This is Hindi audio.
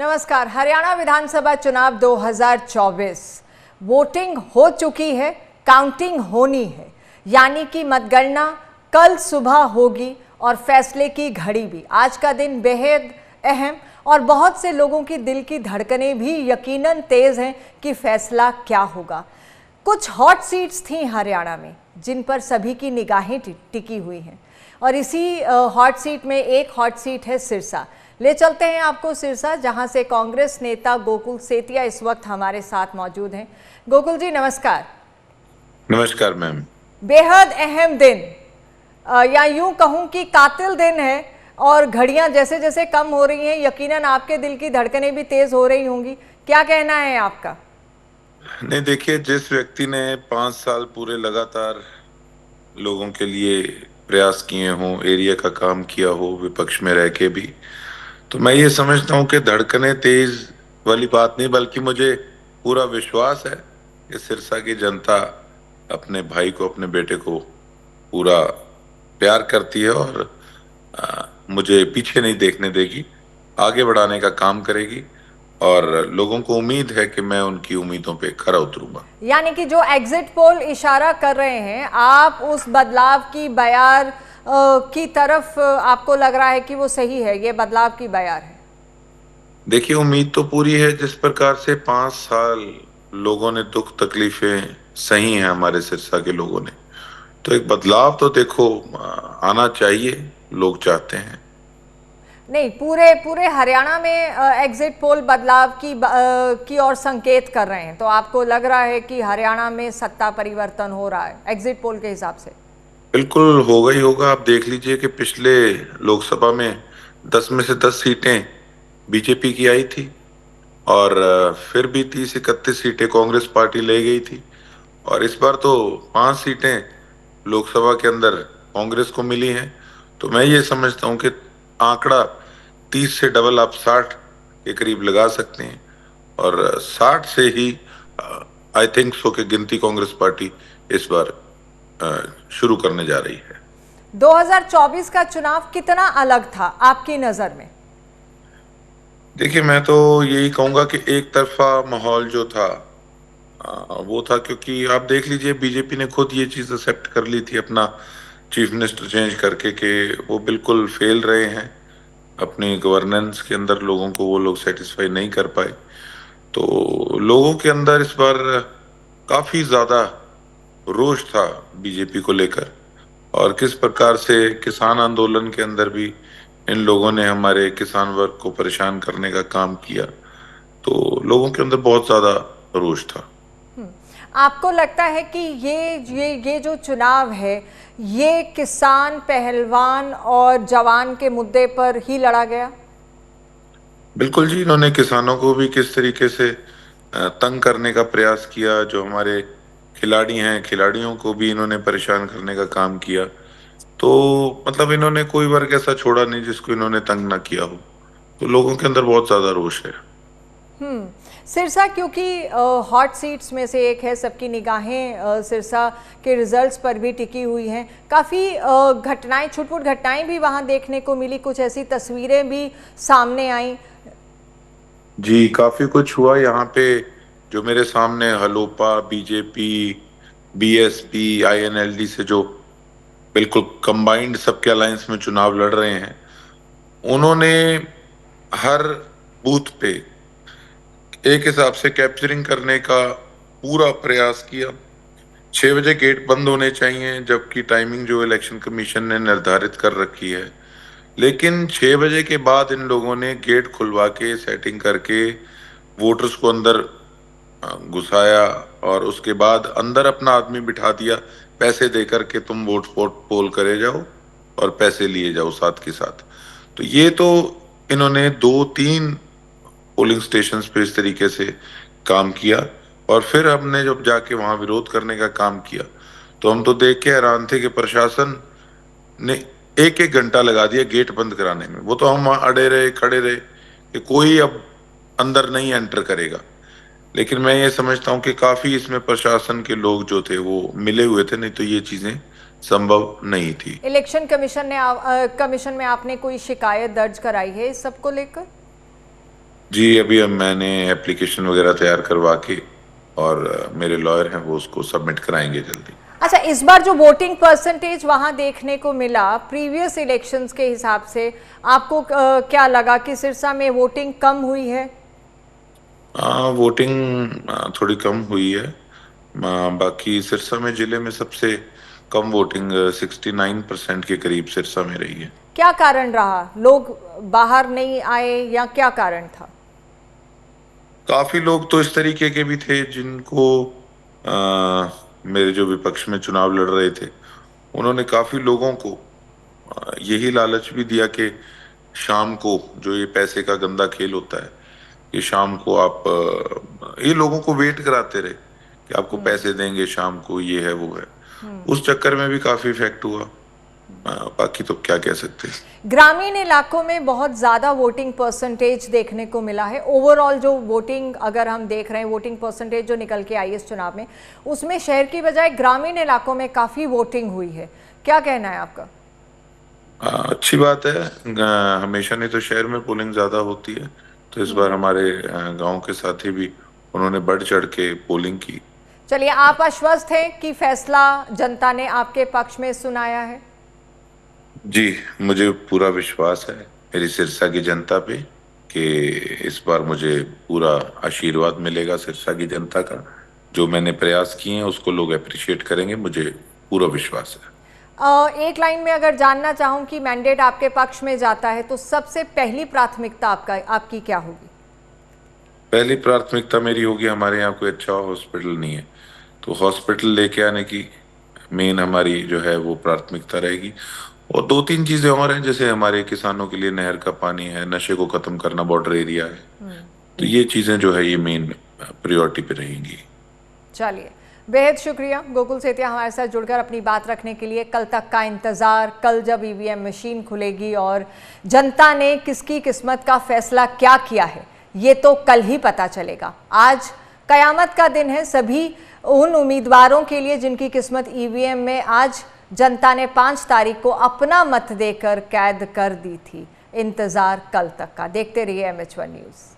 नमस्कार। हरियाणा विधानसभा चुनाव 2024 वोटिंग हो चुकी है, काउंटिंग होनी है, यानी कि मतगणना कल सुबह होगी और फैसले की घड़ी भी। आज का दिन बेहद अहम और बहुत से लोगों की दिल की धड़कनें भी यकीनन तेज हैं कि फैसला क्या होगा। कुछ हॉट सीट्स थी हरियाणा में जिन पर सभी की निगाहें टिकी हुई हैं और इसी हॉट सीट में एक हॉट सीट है सिरसा। ले चलते हैं आपको सिरसा, जहां से कांग्रेस नेता गोकुल सेतिया इस वक्त हमारे साथ मौजूद हैं। गोकुल जी नमस्कार। नमस्कार मैम। बेहद अहम दिन या यूं कहूं कि कातिल दिन है और घड़ियां जैसे जैसे कम हो रही हैं यकीनन आपके दिल की धड़कनें भी तेज हो रही होंगी। क्या कहना है आपका? नहीं देखिए, जिस व्यक्ति ने 5 साल पूरे लगातार लोगों के लिए प्रयास किए हों, एरिया का काम किया हो विपक्ष में रह के भी, तो मैं ये समझता हूँ कि धड़कनें तेज वाली बात नहीं, बल्कि मुझे पूरा विश्वास है कि सिरसा की जनता अपने भाई को, अपने बेटे को पूरा प्यार करती है और मुझे पीछे नहीं देखने देगी, आगे बढ़ाने का काम करेगी और लोगों को उम्मीद है कि मैं उनकी उम्मीदों पे खरा उतरूंगा। यानी कि जो एग्जिट पोल इशारा कर रहे हैं, आप उस बदलाव की बयार की तरफ आपको लग रहा है कि वो सही है, ये बदलाव की बयार है? देखिए, उम्मीद तो पूरी है। जिस प्रकार से 5 साल लोगों ने दुख तकलीफें सही हैं, हमारे सिरसा के लोगों ने, तो एक बदलाव तो देखो आना चाहिए, लोग चाहते हैं। नहीं, पूरे पूरे हरियाणा में एग्जिट पोल बदलाव की ओर संकेत कर रहे हैं, तो आपको लग रहा है कि हरियाणा में सत्ता परिवर्तन हो रहा है एग्जिट पोल के हिसाब से? बिल्कुल होगा ही होगा। आप देख लीजिए कि पिछले लोकसभा में 10 में से 10 सीटें बीजेपी की आई थी और फिर भी 30-31 सीटें कांग्रेस पार्टी ले गई थी और इस बार तो 5 सीटें लोकसभा के अंदर कांग्रेस को मिली हैं। तो मैं ये समझता हूं कि आंकड़ा 30 से डबल आप 60 के करीब लगा सकते हैं और 60 से ही आई थिंक सो कि गिनती कांग्रेस पार्टी इस बार शुरू करने जा रही है। 2024 का चुनाव कितना अलग था आपकी नजर में? देखिए, मैं तो यही कहूंगा कि एक तरफा माहौल जो था वो था, क्योंकि आप देख लीजिए बीजेपी ने खुद ये चीज एक्सेप्ट कर ली थी अपना चीफ मिनिस्टर चेंज करके कि वो बिल्कुल फेल रहे हैं अपनी गवर्नेंस के अंदर, लोगों को वो लोग सेटिस्फाई नहीं कर पाए। तो लोगों के अंदर इस बार काफी ज्यादा रोष था बीजेपी को लेकर और किस प्रकार से किसान आंदोलन के अंदर भी इन लोगों ने हमारे किसान वर्ग को परेशान करने का काम किया। तो लोगों के अंदर बहुत ज्यादा रोष था। आपको लगता है कि ये जो चुनाव है ये किसान, पहलवान और जवान के मुद्दे पर ही लड़ा गया? बिल्कुल जी, इन्होंने किसानों को भी किस तरीके से तंग करने का प्रयास किया, जो हमारे खिलाड़ी हैं खिलाड़ियों को भी इन्होंने परेशान करने का काम किया। तो मतलब इन्होंने कोई वर्ग ऐसा छोड़ा नहीं जिसको इन्होंने तंग ना किया हो। तो लोगों के अंदर बहुत ज्यादा रोष है। सिरसा क्योंकि हॉट सीट्स में से एक है, सबकी निगाहें सिरसा के रिजल्ट्स पर भी टिकी हुई हैं। काफ़ी घटनाएं, छुटपुट घटनाएं भी वहां देखने को मिली, कुछ ऐसी तस्वीरें भी सामने आई। जी, काफी कुछ हुआ यहाँ पे। जो मेरे सामने हलोपा, बीजेपी, बीएसपी, आईएनएलडी से जो बिल्कुल कंबाइंड सबके अलायंस में चुनाव लड़ रहे हैं, उन्होंने हर बूथ पे एक हिसाब से कैप्चरिंग करने का पूरा प्रयास किया। 6 बजे गेट बंद होने चाहिए, जबकि टाइमिंग जो इलेक्शन कमीशन ने निर्धारित कर रखी है, लेकिन 6 बजे के बाद इन लोगों ने गेट खुलवा के सेटिंग करके वोटर्स को अंदर घुसाया और उसके बाद अंदर अपना आदमी बिठा दिया, पैसे देकर के तुम वोट पोल करे जाओ और पैसे लिए जाओ साथ के साथ। तो ये तो इन्होंने 2-3 पोलिंग स्टेशंस पे इस तरीके से काम किया और फिर हमने जब जाके वहां विरोध करने का काम किया तो हम तो देख के हैरान थे कि प्रशासन ने 1-1 घंटा लगा दिया गेट बंद कराने में। वो तो हम अड़े रहे, खड़े रहे कि कोई अब अंदर नहीं एंटर करेगा। लेकिन मैं ये समझता हूँ कि काफी इसमें प्रशासन के लोग जो थे वो मिले हुए थे, नहीं तो ये चीजें संभव नहीं थी। इलेक्शन कमीशन में आपने कोई शिकायत दर्ज कराई है इस सब को लेकर? जी, अभी अब मैंने एप्लीकेशन वगैरह तैयार करवा के और मेरे लॉयर हैं वो उसको सबमिट कराएंगे जल्दी। अच्छा, इस बार जो वोटिंग परसेंटेज वहां देखने को मिला प्रीवियस इलेक्शंस के हिसाब से, आपको क्या लगा कि सिरसा में वोटिंग कम हुई है? वोटिंग थोड़ी कम हुई है। बाकी सिरसा में जिले में सबसे कम वोटिंग 69% के करीब सिरसा में रही है। क्या कारण रहा? लोग बाहर नहीं आए या क्या कारण था? काफी लोग तो इस तरीके के भी थे जिनको मेरे जो विपक्ष में चुनाव लड़ रहे थे उन्होंने काफी लोगों को यही लालच भी दिया कि शाम को जो ये पैसे का गंदा खेल होता है, ये शाम को आप ये लोगों को वेट कराते रहे कि आपको पैसे देंगे शाम को, ये है वो है। उस चक्कर में भी काफी इफेक्ट हुआ। बाकी तो क्या कह सकते हैं। ग्रामीण इलाकों में बहुत ज़्यादा वोटिंग परसेंटेज देखने को मिला है। ओवरऑल जो वोटिंग अगर हम देख रहे हैं, वोटिंग परसेंटेज जो निकल के आई इस चुनाव में, उसमें शहर की बजाय ग्रामीण इलाकों में काफ़ी वोटिंग हुई है। क्या कहना है आपका? अच्छी बात है। हमेशा नहीं तो शहर में पोलिंग ज्यादा होती है, तो इस बार हमारे गांव के साथी भी उन्होंने बढ़ चढ़ के पोलिंग की। चलिए, आप आश्वस्त हैं कि फैसला जनता ने आपके पक्ष में सुनाया है? जी, मुझे पूरा विश्वास है मेरी सिरसा की जनता पे कि इस बार मुझे पूरा आशीर्वाद मिलेगा सिरसा की जनता का। जो मैंने प्रयास किए हैं उसको लोग अप्रिशिएट करेंगे, मुझे पूरा विश्वास है। एक लाइन में अगर जानना चाहूं कि मैंडेट आपके पक्ष में जाता है तो सबसे पहली प्राथमिकता आपकी क्या होगी? पहली प्राथमिकता मेरी होगी, हमारे यहाँ कोई अच्छा हॉस्पिटल नहीं है, तो हॉस्पिटल लेके आने की मेन हमारी जो है वो प्राथमिकता रहेगी। और दो तीन चीजें और हैं, जैसे हमारे किसानों के लिए नहर का पानी है, नशे को खत्म करना बॉर्डर एरिया है, तो ये चीजें जो है ये मेन प्रायोरिटी पे रहेंगी। चलिए, बेहद शुक्रिया गोकुल सेतिया हमारे साथ जुड़कर अपनी बात रखने के लिए। कल तक का इंतज़ार, कल जब ईवीएम मशीन खुलेगी और जनता ने किसकी किस्मत का फैसला क्या किया है, ये तो कल ही पता चलेगा। आज कयामत का दिन है सभी उन उम्मीदवारों के लिए जिनकी किस्मत ईवीएम में आज जनता ने 5 तारीख को अपना मत देकर कैद कर दी थी। इंतज़ार कल तक का। देखते रहिए MH1 न्यूज़।